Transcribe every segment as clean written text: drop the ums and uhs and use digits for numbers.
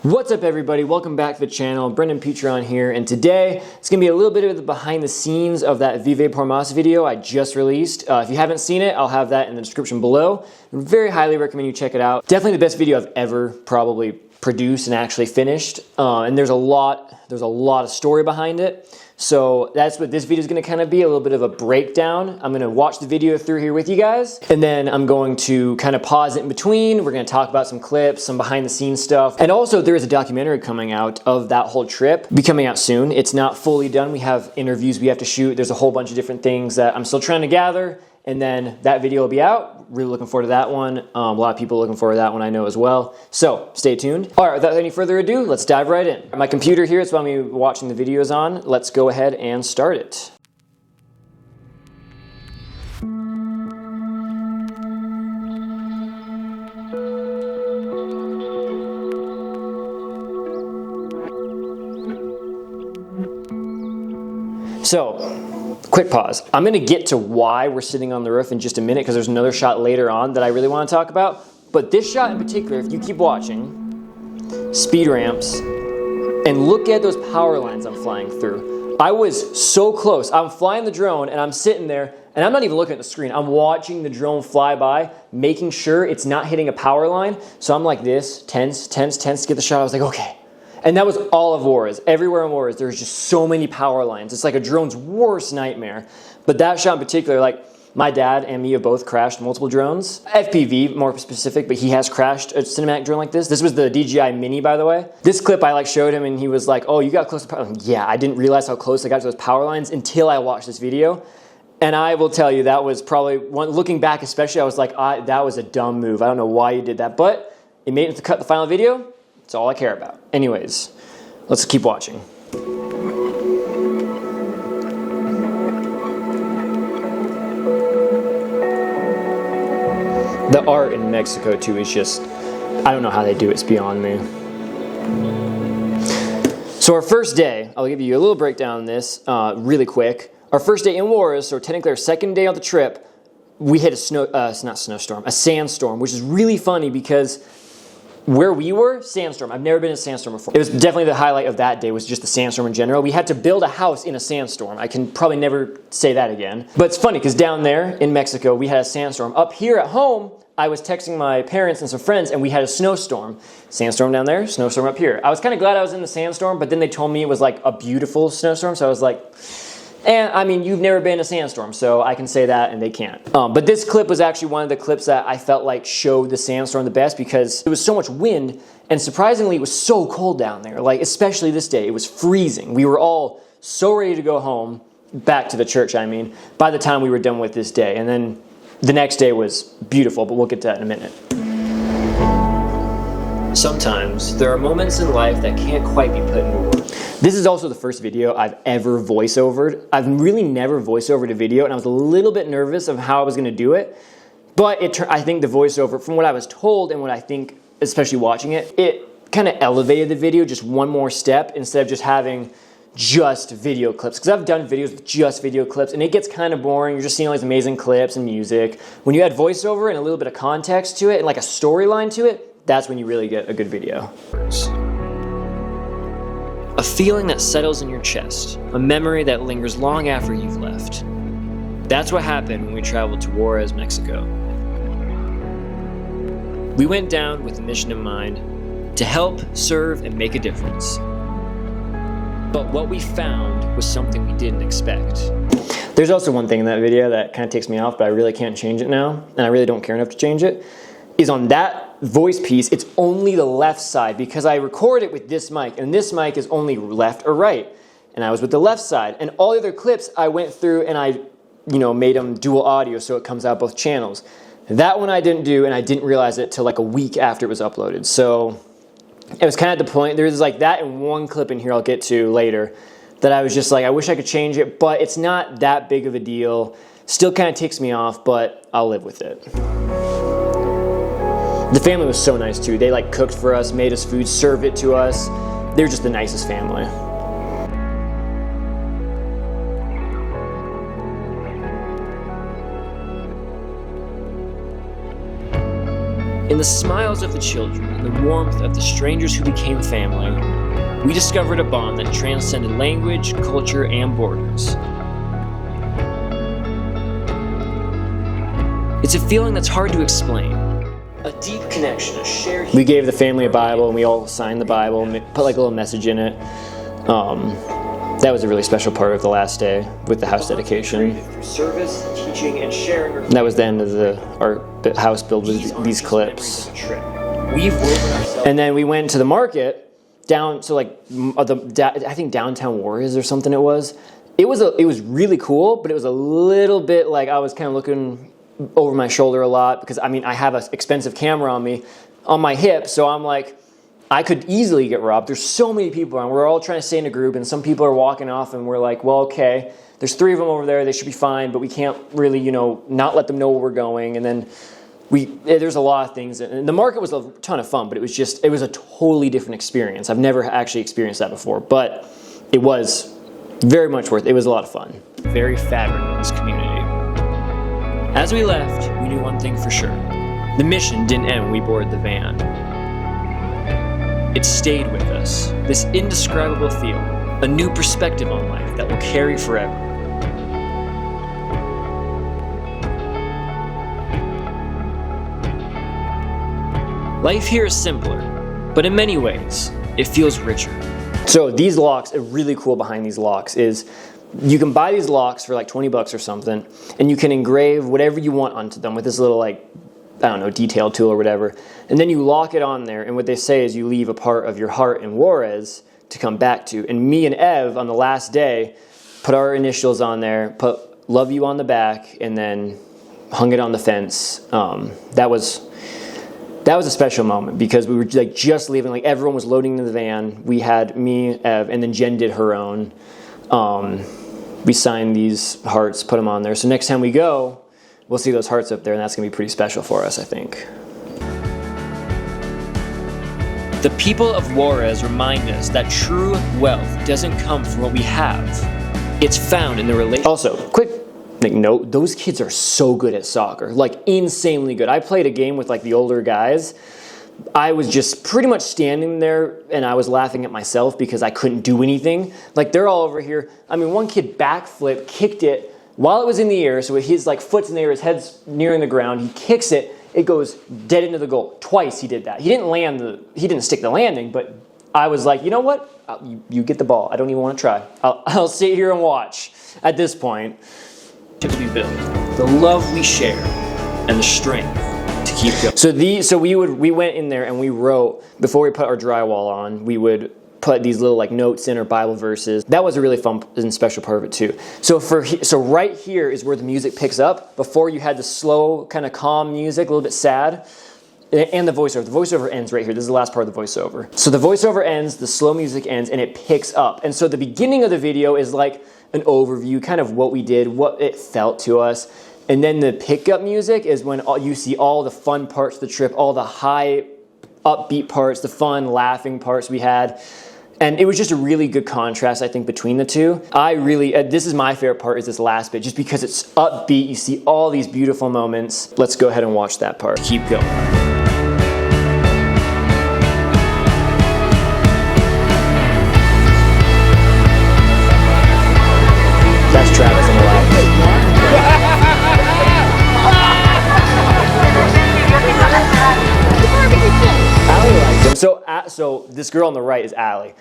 What's up, everybody? Welcome back to the channel. Brendan Petron here, and today it's going to be a little bit of the behind the scenes of that Vive Por Mas video I just released. If you haven't seen it, I'll have that in the description below. I very highly recommend you check it out. Definitely the best video I've ever probably produced and actually finished. And there's a lot of story behind it. So that's what this video is going to kind of be, a little bit of a breakdown. I'm going to watch the video through here with you guys, and then I'm going to kind of pause it in between. We're going to talk about some clips, some behind the scenes stuff. And also there is a documentary coming out of that whole trip, be coming out soon. It's not fully done. We have interviews we have to shoot. There's a whole bunch of different things that I'm still trying to gather. And then that video will be out. Really looking forward to that one. A lot of people are looking forward to that one, I know as well. So stay tuned. All right, without any further ado, let's dive right in. My computer here is what I'm watching the videos on. Let's go ahead and start it. So, quick pause. I'm going to get to why we're sitting on the roof in just a minute because there's another shot later on that I really want to talk about. But this shot in particular, if you keep watching, speed ramps, and look at those power lines I'm flying through. I was so close. I'm flying the drone and I'm sitting there and I'm not even looking at the screen. I'm watching the drone fly by, making sure it's not hitting a power line. So I'm like this, tense to get the shot. I was like, okay. And that was all of Juarez. Everywhere in Juarez, there's just so many power lines. It's like a drone's worst nightmare. But that shot in particular, like my dad and me have both crashed multiple drones. FPV, more specific, but he has crashed a cinematic drone like this. This was the DJI Mini, by the way. This clip I showed him and he was like, oh, you got close to power lines. Yeah, I didn't realize how close I got to those power lines until I watched this video. And I will tell you, that was probably, looking back especially, I was like, that was a dumb move. I don't know why you did that, but it made it to cut the final video. That's all I care about. Anyways, let's keep watching. The art in Mexico too is just, I don't know how they do it, it's beyond me. So our first day, I'll give you a little breakdown on this really quick. Our first day in Juarez, so technically our second day on the trip, we hit a sandstorm, which is really funny because where we were, sandstorm. I've never been in a sandstorm before. It was definitely the highlight of that day, was just the sandstorm in general. We had to build a house in a sandstorm. I can probably never say that again. But it's funny because down there in Mexico, we had a sandstorm. Up here at home, I was texting my parents and some friends and we had a snowstorm. Sandstorm down there, snowstorm up here. I was kind of glad I was in the sandstorm, but then they told me it was like a beautiful snowstorm. So I was like, and I mean, you've never been in a sandstorm, so I can say that and they can't. But this clip was actually one of the clips that I felt like showed the sandstorm the best because there was so much wind, and surprisingly it was so cold down there. Like, especially this day, it was freezing. We were all so ready to go home, back to the church I mean, by the time we were done with this day. And then the next day was beautiful, but we'll get to that in a minute. Sometimes there are moments in life that can't quite be put into words. This is also the first video I've ever voiceovered. I've really never voiceovered a video, and I was a little bit nervous of how I was going to do it. But I think the voiceover, from what I was told and what I think, especially watching it, it kind of elevated the video just one more step instead of just having just video clips. Because I've done videos with just video clips, and it gets kind of boring. You're just seeing all these amazing clips and music. When you add voiceover and a little bit of context to it and like a storyline to it, that's when you really get a good video. A feeling that settles in your chest, a memory that lingers long after you've left. That's what happened when we traveled to Juarez, Mexico. We went down with a mission in mind, to help, serve, and make a difference. But what we found was something we didn't expect. There's also one thing in that video that kind of takes me off, but I really can't change it now, and I really don't care enough to change it, is on that voice piece, it's only the left side because I record it with this mic, and this mic is only left or right. And I was with the left side. And all the other clips I went through and I, made them dual audio so it comes out both channels. That one I didn't do, and I didn't realize it till like a week after it was uploaded. So it was kind of the point. There's like that and one clip in here I'll get to later that I was just like, I wish I could change it, but it's not that big of a deal. Still kind of ticks me off, but I'll live with it. The family was so nice too. They like cooked for us, made us food, served it to us. They were just the nicest family. In the smiles of the children and the warmth of the strangers who became family, we discovered a bond that transcended language, culture, and borders. It's a feeling that's hard to explain. A deep connection, a shared... We gave the family a Bible, and we all signed the Bible, and put like a little message in it. That was a really special part of the last day with the house dedication. Through service, teaching, and sharing. And that was the end of our house build with these clips. And then we went to the market down, so like I think downtown Warriors or something it was. It was really cool, but it was a little bit like I was kind of looking over my shoulder a lot because I mean I have an expensive camera on me, on my hip, so I'm like, I could easily get robbed. There's so many people around. We're all trying to stay in a group, and some people are walking off, and we're like, well, okay, there's 3 of them over there. They should be fine, but we can't really, not let them know where we're going. And then there's a lot of things. And the market was a ton of fun, but it was a totally different experience. I've never actually experienced that before, but it was very much worth it. It was a lot of fun. Very fabric of this community. As we left, we knew one thing for sure. The mission didn't end when we boarded the van. It stayed with us, this indescribable feel, a new perspective on life that will carry forever. Life here is simpler, but in many ways, it feels richer. So these locks, really cool behind these locks is you can buy these locks for like 20 bucks or something, and you can engrave whatever you want onto them with this little detail tool or whatever. And then you lock it on there, and what they say is you leave a part of your heart in Juarez to come back to. And me and Ev, on the last day, put our initials on there, put love you on the back, and then hung it on the fence. That was a special moment because we were like just leaving, like everyone was loading into the van. We had me, Ev, and then Jen did her own. We signed these hearts, put them on there. So next time we go, we'll see those hearts up there, and that's going to be pretty special for us, I think. The people of Juarez remind us that true wealth doesn't come from what we have. It's found in the relationship. Also, quick note, those kids are so good at soccer, like insanely good. I played a game with like the older guys. I was just pretty much standing there, and I was laughing at myself because I couldn't do anything. Like they're all over here. I mean, one kid backflip, kicked it, while it was in the air, so his like foot's in the air, his head's nearing the ground, he kicks it, it goes dead into the goal. Twice he did that. He didn't stick the landing, but I was like, you know what? You get the ball. I don't even want to try. I'll sit here and watch at this point. We build, the love we share, and the strength to keep going. So we went in there and we wrote, before we put our drywall on, we would put these little like notes in or Bible verses. That was a really fun and special part of it too. So right here is where the music picks up. Before you had the slow, kind of calm music, a little bit sad, and the voiceover. The voiceover ends right here. This is the last part of the voiceover. So the voiceover ends, the slow music ends, and it picks up. And so the beginning of the video is like an overview, kind of what we did, what it felt to us. And then the pickup music is when you see all the fun parts of the trip, all the high upbeat parts, the fun laughing parts we had. And it was just a really good contrast, I think, between the two. This is my favorite part, is this last bit, just because it's upbeat. You see all these beautiful moments. Let's go ahead and watch that part. Keep going. That's Travis in the Allie liked him. So this girl on the right is Allie.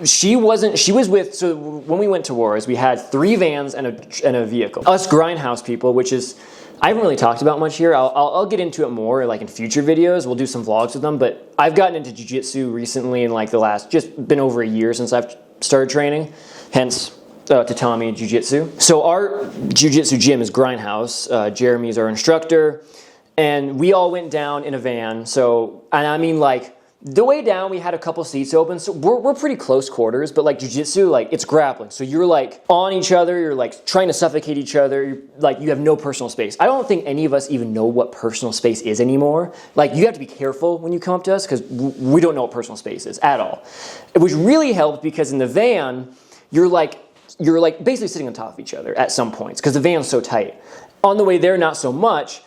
She was with, so when we went to Juarez, we had 3 vans and a vehicle. Us grindhouse people, which is, I haven't really talked about much here. I'll get into it more like in future videos. We'll do some vlogs with them, but I've gotten into jiu-jitsu recently in like just been over a year since I've started training, hence tatami jiu-jitsu. So our jiu-jitsu gym is grindhouse. Jeremy's our instructor, and we all went down in a van. And I mean like, the way down, we had a couple seats open, so we're pretty close quarters, but like jiu-jitsu, like it's grappling. So you're like on each other, you're like trying to suffocate each other, you have no personal space. I don't think any of us even know what personal space is anymore. Like you have to be careful when you come up to us because we don't know what personal space is at all. Which really helped because in the van, you're like basically sitting on top of each other at some points because the van's so tight. On the way there, not so much.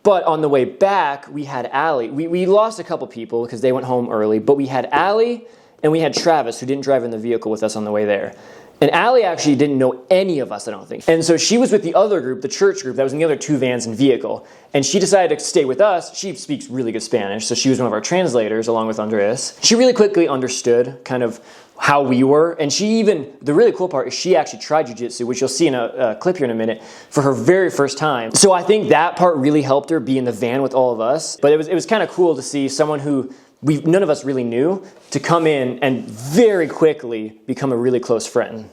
But on the way back, we had Allie. We lost a couple people because they went home early, but we had Allie and we had Travis, who didn't drive in the vehicle with us on the way there. And Allie actually didn't know any of us, I don't think. And so she was with the other group, the church group, that was in the other 2 vans and vehicle. And she decided to stay with us. She speaks really good Spanish, so she was one of our translators along with Andres. She really quickly understood kind of how we were. And she even, the really cool part is she actually tried jiu-jitsu, which you'll see in a clip here in a minute, for her very first time. So I think that part really helped her be in the van with all of us. But it was kind of cool to see someone who none of us really knew to come in and very quickly become a really close friend.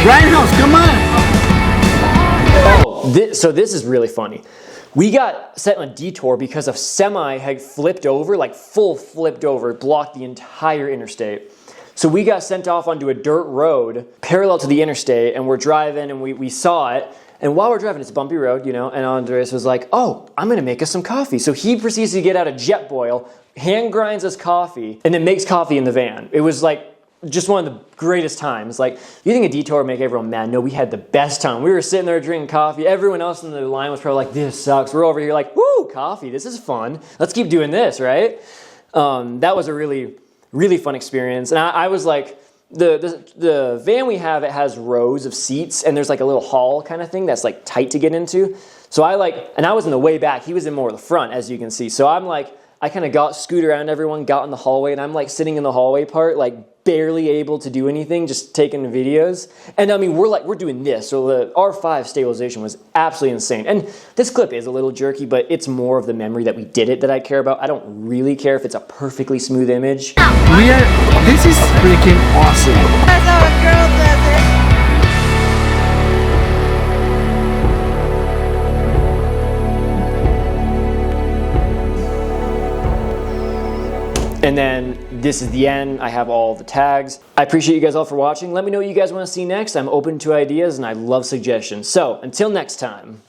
Grindhouse, come on! Oh, so this is really funny. We got sent on a detour because a semi had flipped over, like full flipped over, blocked the entire interstate. So we got sent off onto a dirt road parallel to the interstate, and we're driving and we saw it. And while we're driving, it's a bumpy road, you know, and Andres was like, oh, I'm gonna make us some coffee. So he proceeds to get out a jet boil, hand grinds us coffee, and then makes coffee in the van. It was like just one of the greatest times. Like, you think a detour would make everyone mad? No, we had the best time. We were sitting there drinking coffee. Everyone else in the line was probably like, this sucks. We're over here like, woo, coffee, this is fun. Let's keep doing this, right? That was a really, really fun experience. And I was like, the van we have, it has rows of seats, and there's like a little hall kind of thing that's like tight to get into. So I was in the way back. He was in more of the front, as you can see. So I'm like, I kind of scoot around everyone, got in the hallway, and I'm like sitting in the hallway part, like barely able to do anything, just taking videos. And I mean, we're doing this. So the R5 stabilization was absolutely insane. And this clip is a little jerky, but it's more of the memory that we did it that I care about. I don't really care if it's a perfectly smooth image. This is freaking awesome. That's how a girl does it. And then this is the end. I have all the tags. I appreciate you guys all for watching. Let me know what you guys want to see next. I'm open to ideas and I love suggestions. So until next time.